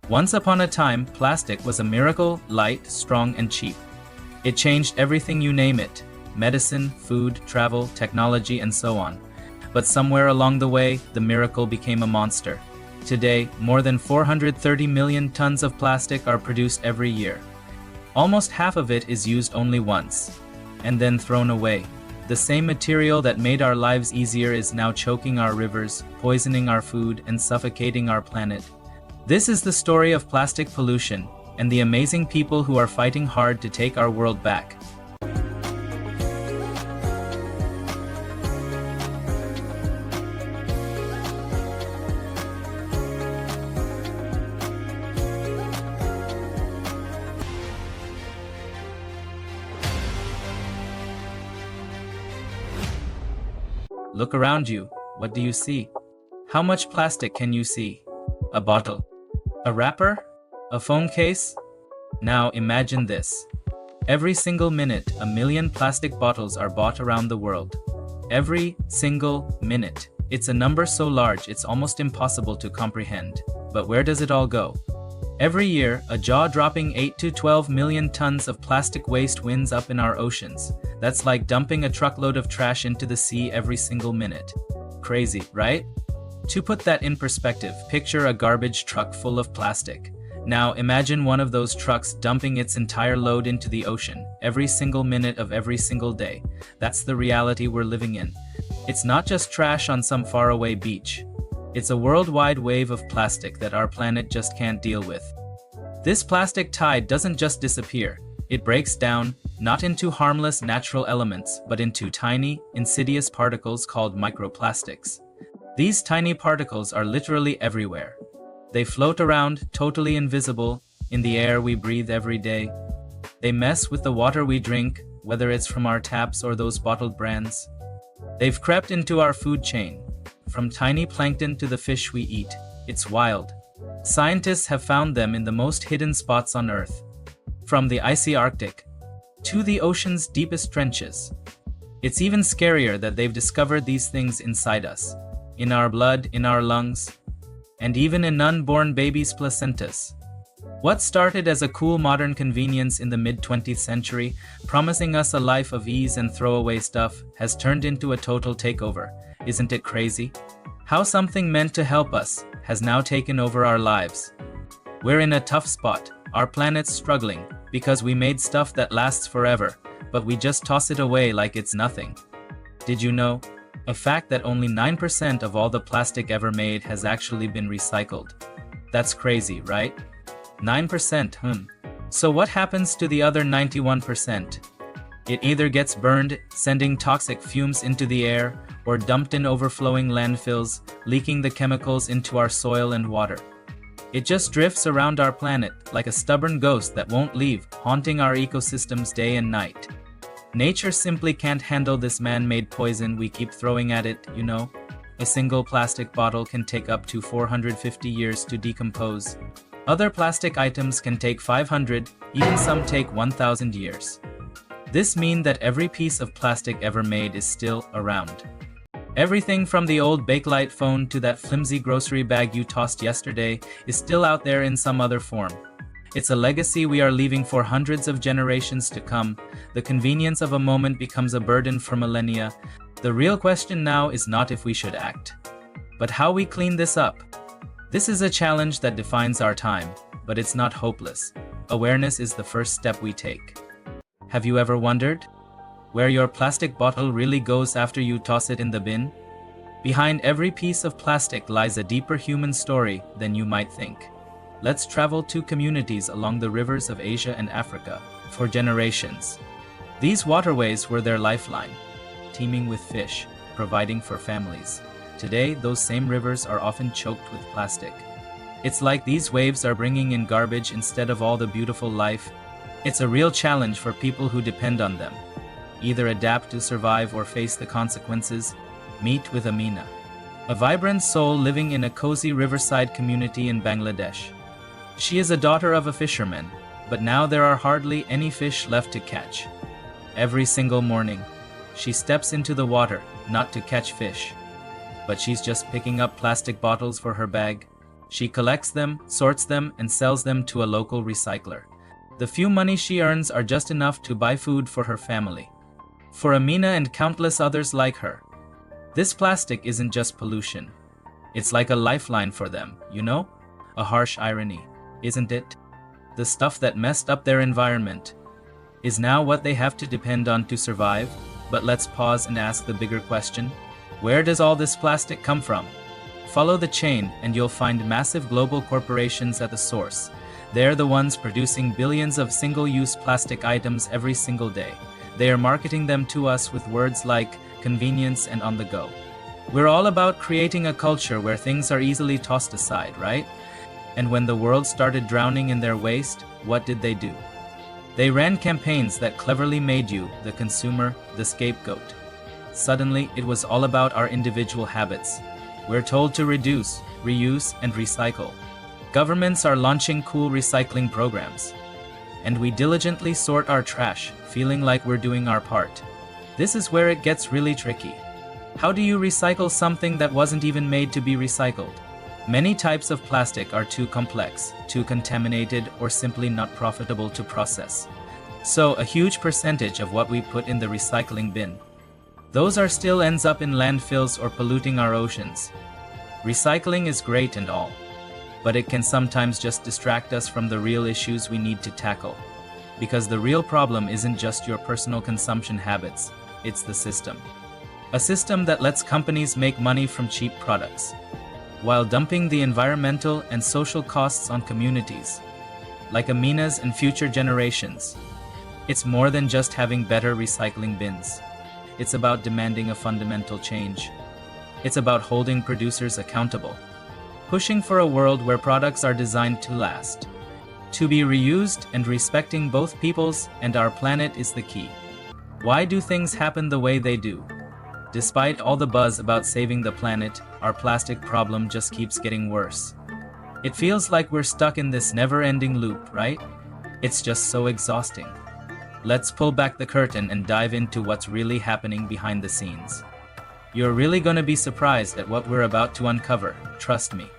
Once upon a time, plastic was a miracle, light, strong, and cheap. It changed everything, you name it: medicine, food, travel, technology, and so on. But somewhere along the way, the miracle became a monster. Today, more than 430 million tons of plastic are produced every year. Almost half of it is used only once, and then thrown away. The same material that made our lives easier is now choking our rivers, poisoning our food, and suffocating our planet. This is the story of plastic pollution, and the amazing people who are fighting hard to take our world back. Look around you. What do you see? How much plastic can you see? A bottle? A wrapper? A phone case? Now imagine this. Every single minute, 1 million plastic bottles are bought around the world. Every single minute. It's a number so large it's almost impossible to comprehend. But where does it all go? Every year, a jaw-dropping 8 to 12 million tons of plastic waste winds up in our oceans. That's like dumping a truckload of trash into the sea every single minute. Crazy, right? To put that in perspective, picture a garbage truck full of plastic. Now imagine one of those trucks dumping its entire load into the ocean every single minute of every single day. That's the reality we're living in. It's not just trash on some faraway beach. It's a worldwide wave of plastic that our planet just can't deal with. This plastic tide doesn't just disappear. It breaks down, not into harmless natural elements, but into tiny, insidious particles called microplastics. These tiny particles are literally everywhere. They float around, totally invisible, in the air we breathe every day. They mess with the water we drink, whether it's from our taps or those bottled brands. They've crept into our food chain, from tiny plankton to the fish we eat. It's wild. Scientists have found them in the most hidden spots on Earth, from the icy Arctic to the ocean's deepest trenches. It's even scarier that they've discovered these things inside us, in our blood, in our lungs, and even in unborn babies' placentas. What started as a cool modern convenience in the mid-20th century, promising us a life of ease and throwaway stuff, has turned into a total takeover. Isn't it crazy? How something meant to help us has now taken over our lives. We're in a tough spot. Our planet's struggling because we made stuff that lasts forever, but we just toss it away like it's nothing. Did you know? A fact that only 9% of all the plastic ever made has actually been recycled. That's crazy, right? 9%, So what happens to the other 91%? It either gets burned, sending toxic fumes into the air, or dumped in overflowing landfills, leaking the chemicals into our soil and water. It just drifts around our planet like a stubborn ghost that won't leave, haunting our ecosystems day and night. Nature simply can't handle this man-made poison we keep throwing at it, you know? A single plastic bottle can take up to 450 years to decompose. Other plastic items can take 500, even some take 1,000 years. This means that every piece of plastic ever made is still around. Everything from the old Bakelite phone to that flimsy grocery bag you tossed yesterday is still out there in some other form. It's a legacy we are leaving for hundreds of generations to come. The convenience of a moment becomes a burden for millennia. The real question now is not if we should act, but how we clean this up. This is a challenge that defines our time, but it's not hopeless. Awareness is the first step we take. Have you ever wondered where your plastic bottle really goes after you toss it in the bin? Behind every piece of plastic lies a deeper human story than you might think. Let's travel to communities along the rivers of Asia and Africa. For generations, these waterways were their lifeline, teeming with fish, providing for families. Today, those same rivers are often choked with plastic. It's like these waves are bringing in garbage instead of all the beautiful life. It's a real challenge for people who depend on them. Either adapt to survive or face the consequences. Meet with Amina, a vibrant soul living in a cozy riverside community in Bangladesh. She is a daughter of a fisherman, but now there are hardly any fish left to catch. Every single morning, she steps into the water, not to catch fish, but she's just picking up plastic bottles for her bag. She collects them, sorts them, and sells them to a local recycler. The few money she earns are just enough to buy food for her family. For Amina and countless others like her, this plastic isn't just pollution. It's like a lifeline for them, you know? A harsh irony, isn't it? The stuff that messed up their environment is now what they have to depend on to survive. But let's pause and ask the bigger question. Where does all this plastic come from? Follow the chain and you'll find massive global corporations at the source. They're the ones producing billions of single-use plastic items every single day. They are marketing them to us with words like convenience and on the go. We're all about creating a culture where things are easily tossed aside, right? And when the world started drowning in their waste, what did they do? They ran campaigns that cleverly made you, the consumer, the scapegoat. Suddenly, it was all about our individual habits. We're told to reduce, reuse, and recycle. Governments are launching cool recycling programs. And we diligently sort our trash, feeling like we're doing our part. This is where it gets really tricky. How do you recycle something that wasn't even made to be recycled? Many types of plastic are too complex, too contaminated, or simply not profitable to process. So, a huge percentage of what we put in the recycling bin, those are still ends up in landfills or polluting our oceans. Recycling is great and all, but it can sometimes just distract us from the real issues we need to tackle. Because the real problem isn't just your personal consumption habits, it's the system. A system that lets companies make money from cheap products, while dumping the environmental and social costs on communities, like Amina's and future generations. It's more than just having better recycling bins. It's about demanding a fundamental change. It's about holding producers accountable, pushing for a world where products are designed to last, to be reused, and respecting both people's and our planet is the key. Why do things happen the way they do? Despite all the buzz about saving the planet, our plastic problem just keeps getting worse. It feels like we're stuck in this never-ending loop, right? It's just so exhausting. Let's pull back the curtain and dive into what's really happening behind the scenes. You're really gonna be surprised at what we're about to uncover, trust me.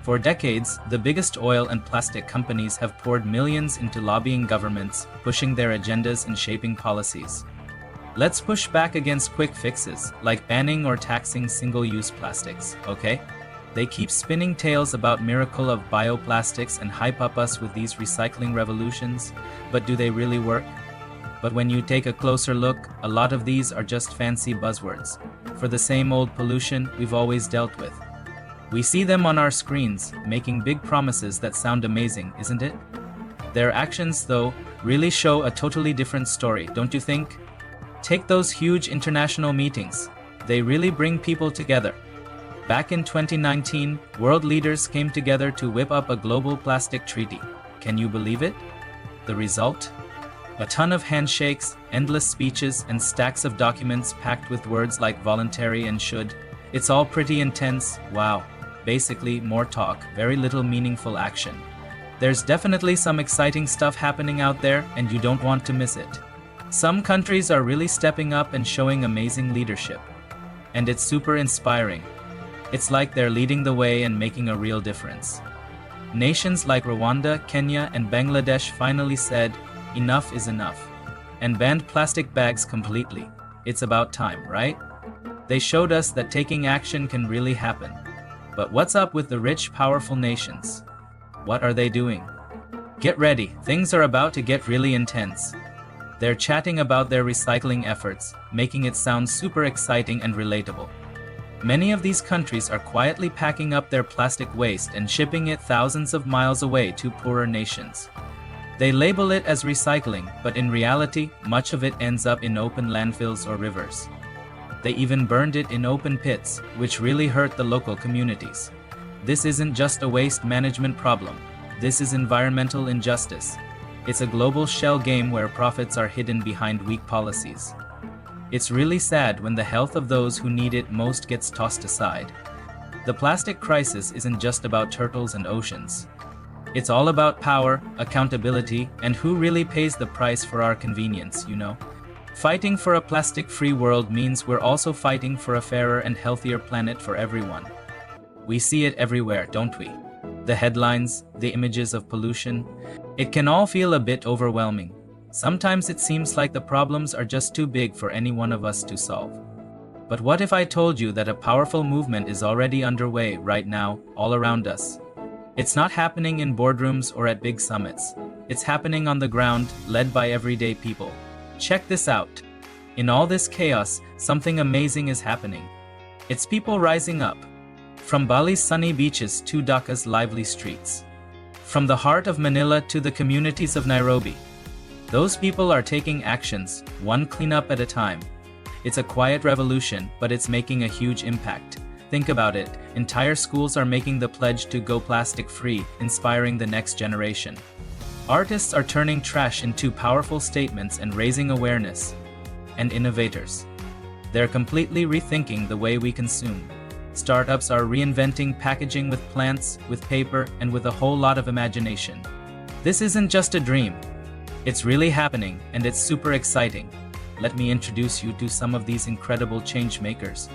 For decades, the biggest oil and plastic companies have poured millions into lobbying governments, pushing their agendas and shaping policies. Let's push back against quick fixes, like banning or taxing single-use plastics, okay? They keep spinning tales about miracle of bioplastics and hype up us with these recycling revolutions, but do they really work? But when you take a closer look, a lot of these are just fancy buzzwords for the same old pollution we've always dealt with. We see them on our screens, making big promises that sound amazing, isn't it? Their actions, though, really show a totally different story, don't you think? Take those huge international meetings. They really bring people together. Back in 2019, world leaders came together to whip up a global plastic treaty. Can you believe it? The result? A ton of handshakes, endless speeches, and stacks of documents packed with words like voluntary and should. It's all pretty intense, wow. Basically, more talk, very little meaningful action. There's definitely some exciting stuff happening out there, and you don't want to miss it. Some countries are really stepping up and showing amazing leadership. And it's super inspiring. It's like they're leading the way and making a real difference. Nations like Rwanda, Kenya, and Bangladesh finally said, enough is enough, and banned plastic bags completely. It's about time, right? They showed us that taking action can really happen. But what's up with the rich, powerful nations? What are they doing? Get ready, things are about to get really intense. They're chatting about their recycling efforts, making it sound super exciting and relatable. Many of these countries are quietly packing up their plastic waste and shipping it thousands of miles away to poorer nations. They label it as recycling, but in reality, much of it ends up in open landfills or rivers. They even burned it in open pits, which really hurt the local communities. This isn't just a waste management problem. This is environmental injustice. It's a global shell game where profits are hidden behind weak policies. It's really sad when the health of those who need it most gets tossed aside. The plastic crisis isn't just about turtles and oceans. It's all about power, accountability, and who really pays the price for our convenience, you know? Fighting for a plastic-free world means we're also fighting for a fairer and healthier planet for everyone. We see it everywhere, don't we? The headlines, the images of pollution, it can all feel a bit overwhelming. Sometimes it seems like the problems are just too big for any one of us to solve. But what if I told you that a powerful movement is already underway right now, all around us? It's not happening in boardrooms or at big summits. It's happening on the ground, led by everyday people. Check this out. In all this chaos, something amazing is happening. It's people rising up. From Bali's sunny beaches to Dhaka's lively streets. From the heart of Manila to the communities of Nairobi. Those people are taking actions, one cleanup at a time. It's a quiet revolution, but it's making a huge impact. Think about it, entire schools are making the pledge to go plastic-free, inspiring the next generation. Artists are turning trash into powerful statements and raising awareness. And innovators. They're completely rethinking the way we consume. Startups are reinventing packaging with plants, with paper, and with a whole lot of imagination. This isn't just a dream. It's really happening, and it's super exciting. Let me introduce you to some of these incredible change makers.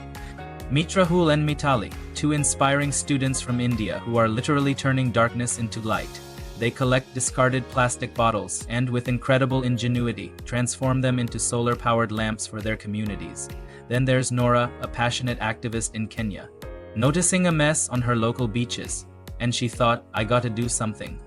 Meet Rahul and Mitali, two inspiring students from India who are literally turning darkness into light. They collect discarded plastic bottles and, with incredible ingenuity, transform them into solar-powered lamps for their communities. Then there's Nora, a passionate activist in Kenya, noticing a mess on her local beaches, and she thought, I gotta do something.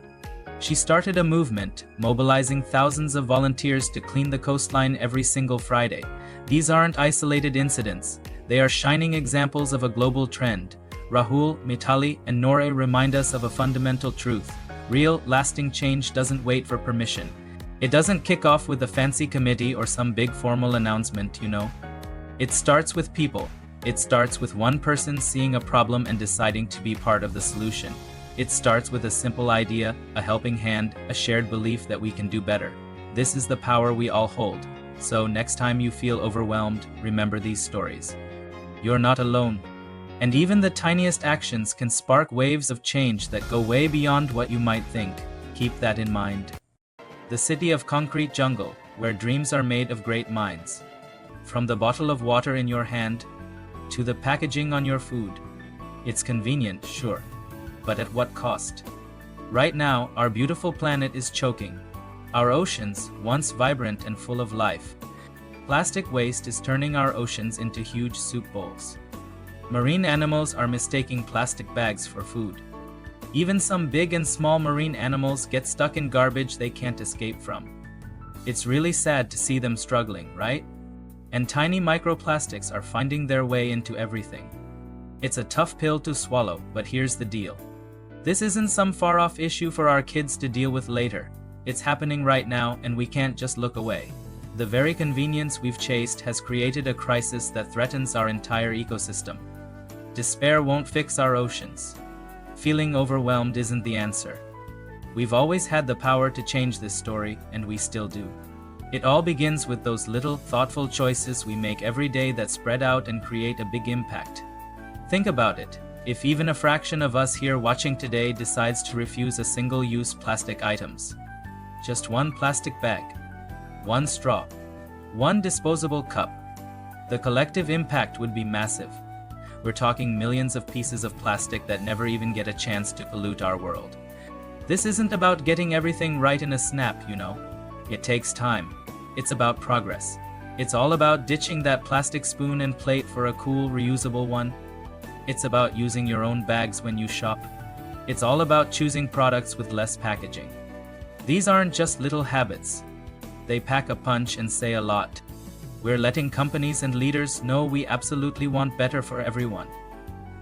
She started a movement, mobilizing thousands of volunteers to clean the coastline every single Friday. These aren't isolated incidents. They are shining examples of a global trend. Rahul, Mitali, and Nora remind us of a fundamental truth. Real, lasting change doesn't wait for permission. It doesn't kick off with a fancy committee or some big formal announcement, you know. It starts with people. It starts with one person seeing a problem and deciding to be part of the solution. It starts with a simple idea, a helping hand, a shared belief that we can do better. This is the power we all hold. So next time you feel overwhelmed, remember these stories. You're not alone. And even the tiniest actions can spark waves of change that go way beyond what you might think. Keep that in mind. The city of concrete jungle, where dreams are made of great minds. From the bottle of water in your hand, to the packaging on your food. It's convenient, sure. But at what cost? Right now, our beautiful planet is choking. Our oceans, once vibrant and full of life. Plastic waste is turning our oceans into huge soup bowls. Marine animals are mistaking plastic bags for food. Even some big and small marine animals get stuck in garbage they can't escape from. It's really sad to see them struggling, right? And tiny microplastics are finding their way into everything. It's a tough pill to swallow, but here's the deal. This isn't some far-off issue for our kids to deal with later. It's happening right now, and we can't just look away. The very convenience we've chased has created a crisis that threatens our entire ecosystem. Despair won't fix our oceans. Feeling overwhelmed isn't the answer. We've always had the power to change this story, and we still do. It all begins with those little, thoughtful choices we make every day that spread out and create a big impact. Think about it. If even a fraction of us here watching today decides to refuse a single-use plastic items, just one plastic bag, one straw, one disposable cup, the collective impact would be massive. We're talking millions of pieces of plastic that never even get a chance to pollute our world. This isn't about getting everything right in a snap, you know. It takes time. It's about progress. It's all about ditching that plastic spoon and plate for a cool, reusable one. It's about using your own bags when you shop. It's all about choosing products with less packaging. These aren't just little habits. They pack a punch and say a lot. We're letting companies and leaders know we absolutely want better for everyone.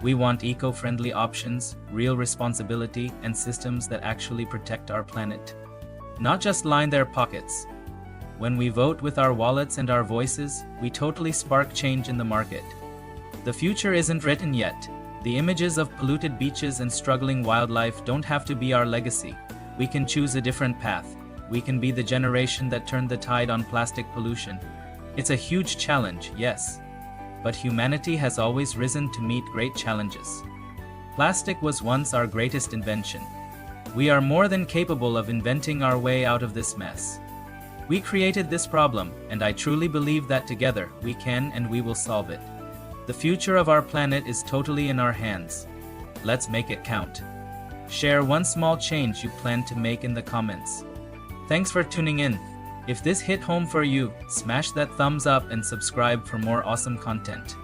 We want eco-friendly options, real responsibility, and systems that actually protect our planet. Not just line their pockets. When we vote with our wallets and our voices, we totally spark change in the market. The future isn't written yet. The images of polluted beaches and struggling wildlife don't have to be our legacy. We can choose a different path. We can be the generation that turned the tide on plastic pollution. It's a huge challenge, yes. But humanity has always risen to meet great challenges. Plastic was once our greatest invention. We are more than capable of inventing our way out of this mess. We created this problem, and I truly believe that together we can and we will solve it. The future of our planet is totally in our hands. Let's make it count. Share one small change you plan to make in the comments. Thanks for tuning in. If this hit home for you, smash that thumbs up and subscribe for more awesome content.